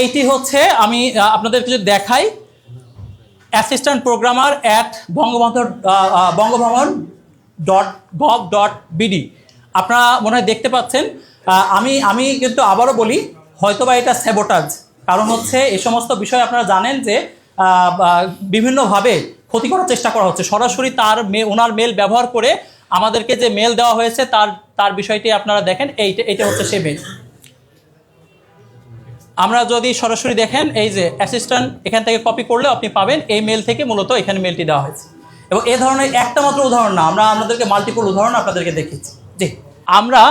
এইটি হচ্ছে আমি আপনাদেরকে যদি দেখাই অ্যাসিস্ট্যান্ট প্রোগ্রামার অ্যাট বঙ্গভবন.gov.bd। আপনারা মনে হয় দেখতে পাচ্ছেন। আমি কিন্তু আবারও বলি, হয়তোবা এটা স্যাবোটাজ, কারণ হচ্ছে এই সমস্ত বিষয় আপনারা জানেন যে বিভিন্নভাবে ক্ষতি করার চেষ্টা করা হচ্ছে। সরাসরি ওনার মেল ব্যবহার করে আমাদেরকে যে মেল দেওয়া হয়েছে তার বিষয়টি আপনারা দেখেন। এইটা হচ্ছে সে মেল। আমরা যদি সরাসরি দেখেন, এই যে অ্যাসিস্ট্যান্ট এখান থেকে কপি করলে আপনি পাবেন এই মেল থেকে মূলত এখানে মেলটি দেওয়া হয়েছে। এবং এ ধরনের একটা মাত্র উদাহরণ না, আমরা আপনাদেরকে মাল্টিপল উদাহরণ আপনাদেরকে দেখিয়েছি। জি, আমরা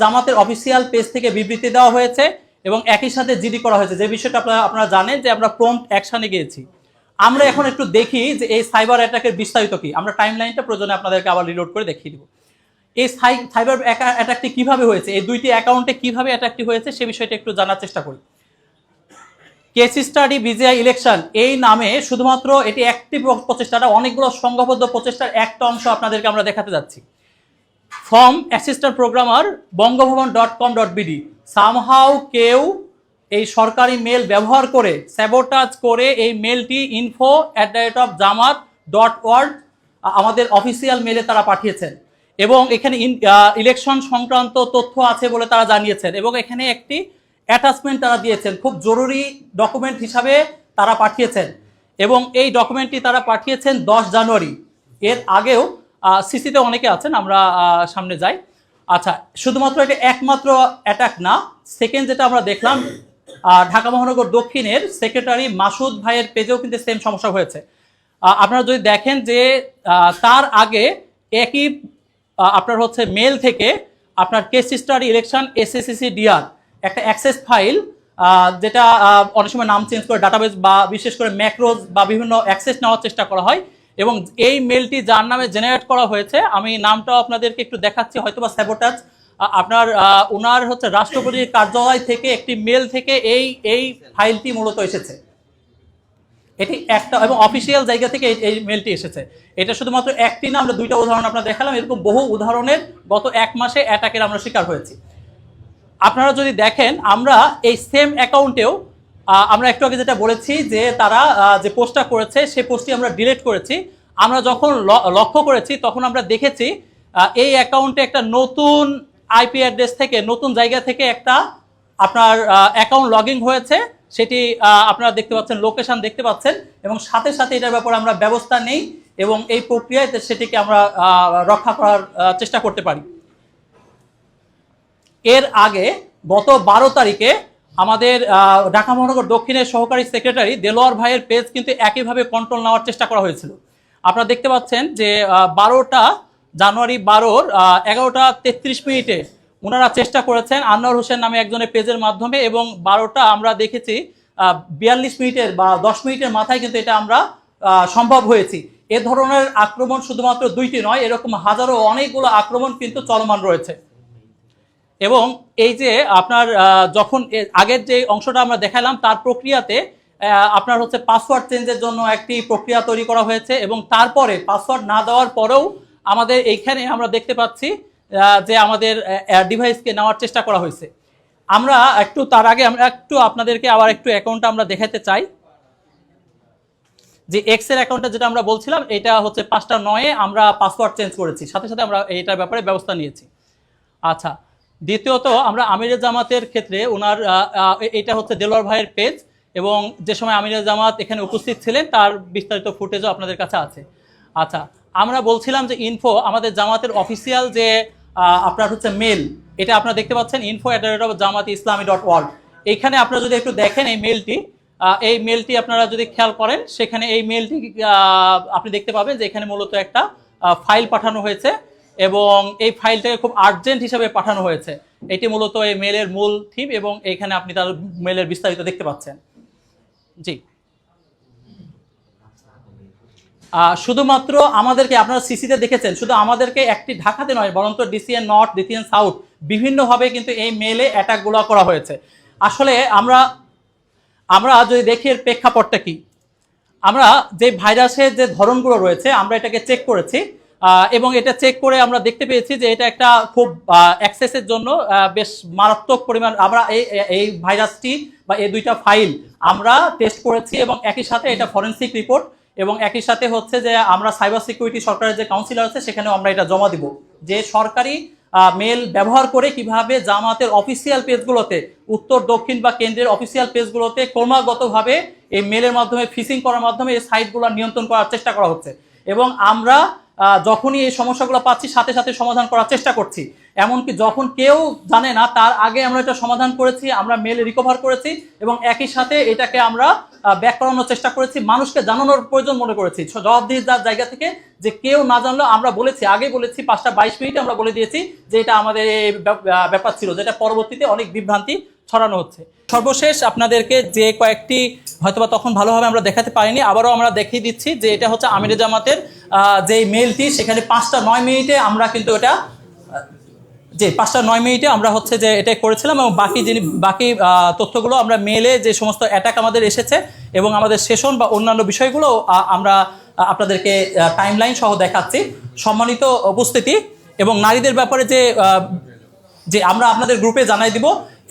জামাতের অফিসিয়াল পেজ থেকে বিবৃতি দেওয়া হয়েছে এবং একই সাথে জিডি করা হয়েছে, যে বিষয়টা আপনারা জানেন যে আমরা প্রম্পট অ্যাকশনে গিয়েছি। আমরা এখন একটু দেখি যে এই সাইবার অ্যাটাকের বিস্তারিত কি। আমরা টাইম লাইনটা প্রয়োজনে আপনাদেরকে আবার রিলোড করে দেখিয়ে দিব। এই সাইবার অ্যাটাকটি কিভাবে হয়েছে, এই দুইটি অ্যাকাউন্টে কিভাবে অ্যাটাকটি হয়েছে সে বিষয়টা একটু জানার চেষ্টা করি। কেস স্টাডি বিজিআই ইলেকশন এই নামে শুধুমাত্র এটি একটি প্রচেষ্টাটা, অনেকগুলো সংঘবদ্ধ প্রচেষ্টার একটা অংশ আপনাদেরকে আমরা দেখাতে যাচ্ছি। ফ্রম অ্যাসিস্ট্যান্ট প্রোগ্রামার বঙ্গভবন.com.bd, সামহাউ কেউ এই সরকারি মেল ব্যবহার করে স্যাবোটাজ করে এই মেলটি info@jamat.org আমাদের অফিসিয়াল মেলে তারা পাঠিয়েছেন এবং এখানে ইলেকশন সংক্রান্ত তথ্য আছে বলে তারা জানিয়েছেন এবং এখানে একটি অ্যাটাচমেন্ট তারা দিয়েছেন, খুব জরুরি ডকুমেন্ট হিসাবে তারা পাঠিয়েছেন এবং এই ডকুমেন্টটি তারা পাঠিয়েছেন 10 জানুয়ারি। এর আগেও সিসিতে অনেকে আছেন, আমরা সামনে যাই। আচ্ছা, শুধুমাত্র এটা একমাত্র অ্যাটাক না। সেকেন্ড যেটা আমরা দেখলাম, ঢাকা মহানগর দক্ষিণের সেক্রেটারি মাসুদ ভাইয়ের পেজেও কিন্তু সেম সমস্যা হয়েছে। আপনারা যদি দেখেন যে তার আগে একই আপনার হচ্ছে মেল থেকে আপনার কেস স্টাডি ইলেকশন SSCDR একটা অ্যাক্সেস ফাইল, যেটা অনেক সময় নাম চেঞ্জ করে ডাটাবেস বা বিশেষ করে ম্যাক্রোজ বা বিভিন্ন অ্যাক্সেস নেওয়ার চেষ্টা করা হয় এবং এই মেলটি যার নামে জেনারেট করা হয়েছে, আমি নামটাও আপনাদেরকে একটু দেখাচ্ছি, হয়তোবা স্যাবোটাজ। আপনার ওনার হচ্ছে রাষ্ট্রপতির কার্যালয় থেকে একটি মেল থেকে এই ফাইলটি মূলত এসেছে। এটি একটা এবং অফিসিয়াল জায়গা থেকে এই মেলটি এসেছে। এটা শুধুমাত্র একটি না, আমরা দুইটা উদাহরণ আপনার দেখালাম। এরকম বহু উদাহরণের গত 1 মাসে অ্যাটাকের আমরা শিকার হয়েছি। আপনারা যদি দেখেন, আমরা এই সেম অ্যাকাউন্টেও আমরা একটু আগে যেটা বলেছি যে তারা যে পোস্টটা করেছে সেই পোস্টটি আমরা ডিলিট করেছি। আমরা যখন লক্ষ্য করেছি তখন আমরা দেখেছি এই অ্যাকাউন্টে একটা নতুন আইপি অ্যাড্রেস থেকে, নতুন জায়গা থেকে একটা আপনার অ্যাকাউন্ট লগ ইন হয়েছে। সেটি আপনারা দেখতে পাচ্ছেন, লোকেশন দেখতে পাচ্ছেন এবং সাথে সাথে এটার ব্যাপারে আমরা ব্যবস্থা নেই এবং এই প্রক্রিয়ায় সেটিকে আমরা রক্ষা করার চেষ্টা করতে পারি। এর আগে গত 12 তারিখে আমাদের ঢাকা মহানগর দক্ষিণের সহকারী সেক্রেটারি দেলোয়ার ভাইয়ের পেজ কিন্তু একইভাবে কন্ট্রোল নেওয়ার চেষ্টা করা হয়েছিল। আপনারা দেখতে পাচ্ছেন যে 12 জানুয়ারি 11:33 ওনারা চেষ্টা করেছেন আনোয়ার হোসেন নামে একজনের পেজের মাধ্যমে এবং 12টা আমরা দেখেছি 42 মিনিটের বা 10 মিনিটের মাথায় কিন্তু এটা আমরা সম্ভব হয়েছি। এ ধরনের আক্রমণ শুধুমাত্র 2টি নয়, এরকম হাজারো অনেকগুলো আক্রমণ কিন্তু চলমান রয়েছে। এবং এই যে আপনার যখন আগের যে অংশটা আমরা দেখালাম তার প্রক্রিয়াতে আপনার হচ্ছে পাসওয়ার্ড চেঞ্জের জন্য একটি প্রক্রিয়া তৈরি করা হয়েছে এবং তারপরে পাসওয়ার্ড না দেওয়ার পরেও আমাদের এইখানে আমরা দেখতে পাচ্ছি যে আমাদের ডিভাইসকে নেওয়ার চেষ্টা করা হয়েছে। আমরা একটু তার আগে আমরা একটু আপনাদেরকে আবার একটু অ্যাকাউন্টটা আমরা দেখাতে চাই যে এক্সের অ্যাকাউন্টটা যেটা আমরা বলছিলাম, এটা হচ্ছে 5টা 9-এ আমরা পাসওয়ার্ড চেঞ্জ করেছি, সাথে সাথে আমরা এইটার ব্যাপারে ব্যবস্থা নিয়েছি। আচ্ছা, দ্বিতীয়ত আমরা আমিরে জামাতের ক্ষেত্রে ওনার এটা হচ্ছে দেলোয়ার ভাইয়ের পেজ এবং যে সময় আমিরে জামাত এখানে উপস্থিত ছিলেন তার বিস্তারিত ফুটেজও আপনাদের কাছে আছে। আচ্ছা, আমরা বলছিলাম যে আমাদের জামাতের অফিসিয়াল যে আপনার হচ্ছে মেল, এটা আপনারা দেখতে পাচ্ছেন info@jamatislamee.org। এইখানে আপনারা যদি একটু দেখেন এই মেলটি আপনারা যদি খেয়াল করেন, সেখানে এই মেলটি আপনি দেখতে পাবেন যে এখানে মূলত একটা ফাইল পাঠানো হয়েছে এবং এই ফাইলটাকে খুব আর্জেন্ট হিসাবে পাঠানো হয়েছে। এটি মূলত এই মেলের মূল থিম এবং এইখানে আপনি তার মেলের বিস্তারিত দেখতে পাচ্ছেন। জি, শুধুমাত্র আমাদেরকে, আপনারা সিসিতে দেখেছেন, শুধু আমাদেরকে একটি ঢাকাতে নয় বরঞ্চ ডিসিএন নর্থ, ডিসিএন সাউথ বিভিন্নভাবে কিন্তু এই মেলে অ্যাটাকগুলো করা হয়েছে। আসলে আমরা যদি দেখি এর প্রেক্ষাপটটা কি, আমরা যে ভাইরাসের যে ধরনগুলো রয়েছে আমরা এটাকে চেক করেছি। এবং এটা চেক করে আমরা দেখতে পেয়েছি যে এটা একটা খুব অ্যাক্সেসের জন্য বেশ মারাত্মক পরিমাণ আমরা এই ভাইরাসটি বা এই দুইটা ফাইল আমরা টেস্ট করেছি এবং একই সাথে এটা ফরেনসিক রিপোর্ট এবং একই সাথে হচ্ছে যে আমরা সাইবার সিকিউরিটি সরকারের যে কাউন্সিলর আছে সেখানেও আমরা এটা জমা দিব যে সরকারি মেল ব্যবহার করে কিভাবে জামাতের অফিসিয়াল পেজগুলোতে উত্তর দক্ষিণ বা কেন্দ্রের অফিসিয়াল পেজগুলোতে ক্রমাগতভাবে এই মেলের মাধ্যমে ফিশিং করার মাধ্যমে এই সাইটগুলো নিয়ন্ত্রণ করার চেষ্টা করা হচ্ছে এবং আমরা যখনই এই সমস্যাগুলো পাচ্ছি সাথে সাথে সমাধান করার চেষ্টা করছি এমনকি যখন কেউ জানে না তার আগে আমরা এটা সমাধান করেছি আমরা মেল রিকভার করেছি এবং একই সাথে এটাকে আমরা ব্যাক করানোর চেষ্টা করেছি মানুষকে জানানোর প্রয়োজন মনে করেছি জবাবদিহিতার জায়গা থেকে যে কেউ না জানলেও আমরা বলেছি আগে বলেছি 5:22 আমরা বলে দিয়েছি যে এটা আমাদের ব্যাপার ছিল যেটা পরবর্তীতে অনেক বিভ্রান্তি ছড়ানো হচ্ছে সর্বশেষ আপনাদেরকে যে কয়েকটি হয়তোবা তখন ভালোভাবে আমরা দেখাতে পারিনি আবারও আমরা দেখিয়ে দিচ্ছি যে এটা হচ্ছে আমিরে জামাতের যে মেলটি সেখানে 5:09 আমরা কিন্তু এটা যে 5:09 আমরা হচ্ছে যে এটা করেছিলাম এবং বাকি তথ্যগুলো আমরা মেলে যে সমস্ত অ্যাটাক আমাদের এসেছে এবং আমাদের সেশন বা অন্যান্য বিষয়গুলো আমরা আপনাদেরকে টাইমলাইন সহ দেখাচ্ছি সম্মানিত উপস্থিতি এবং নারীদের ব্যাপারে যে আমরা আপনাদের গ্রুপে জানাই দিব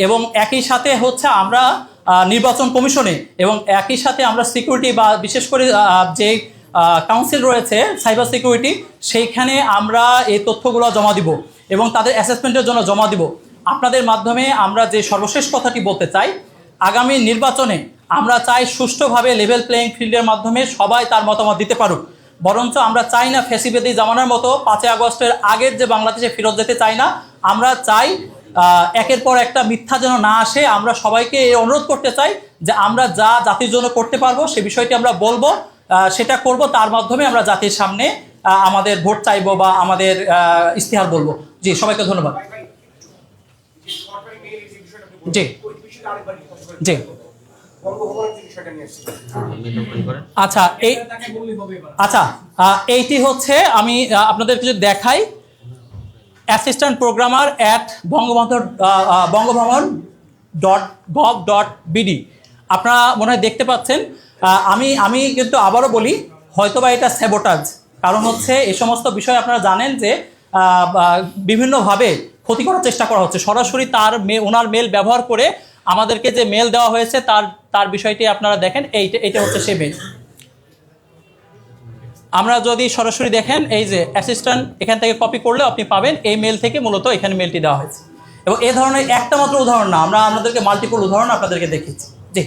এবং একই সাথে হচ্ছে আমরা নির্বাচন কমিশনে এবং একই সাথে আমরা সিকিউরিটি বা বিশেষ করে যে কাউন্সিল রয়েছে সাইবার সিকিউরিটি সেইখানে আমরা এই তথ্যগুলো জমা দিব এবং তাদের অ্যাসেসমেন্টের জন্য জমা দিব আপনাদের মাধ্যমে আমরা যে সর্বশেষ কথাটি বলতে চাই আগামী নির্বাচনে আমরা চাই সুষ্ঠুভাবে লেভেল প্লেয়িং ফিল্ডের মাধ্যমে সবাই তার মতামত দিতে পারুক বরঞ্চ আমরা চাই না ফ্যাসিবাদী জামানার মতো 5 আগস্টের আগের যে বাংলাদেশে ফেরত যেতে চাই না আমরা চাই একের পর একটা মিথ্যা যেন না আসে আমরা সবাইকে অনুরোধ করতে চাই যে আমরা যা জাতির জন্য করতে পারবো সে বিষয়টি আমরা বলবো সেটা করব তার মাধ্যমে আমরা জাতির সামনে আমাদের ভোট চাইবো বা আমাদের ইস্তেহার বলবো জি সবাইকে ধন্যবাদ জি জি আচ্ছা এইটি হচ্ছে আমি আপনাদেরকে যদি দেখাই অ্যাসিস্ট্যান্ট প্রোগ্রামার bangabhaman.gov.bd আপনারা মনে হয় দেখতে পাচ্ছেন আমি কিন্তু আবারও বলি হয়তোবা এটা স্যাবোটাজ কারণ হচ্ছে এই সমস্ত বিষয় আপনারা জানেন যে বিভিন্নভাবে ক্ষতি করার চেষ্টা করা হচ্ছে সরাসরি ওনার মেল ব্যবহার করে আমাদেরকে যে মেল দেওয়া হয়েছে তার বিষয়টি আপনারা দেখেন এইটা হচ্ছে সে মেল আমরা যদি সরাসরি দেখেন এই যে অ্যাসিস্ট্যান্ট এখান থেকে কপি করলে আপনি পাবেন এই মেল থেকে মূলত এখানে মেলটি দেওয়া হয়েছে এবং এই ধরনের একটা মাত্র উদাহরণ না আমরা আপনাদেরকে মাল্টিপল উদাহরণ আপনাদেরকে দেখিয়েছি জি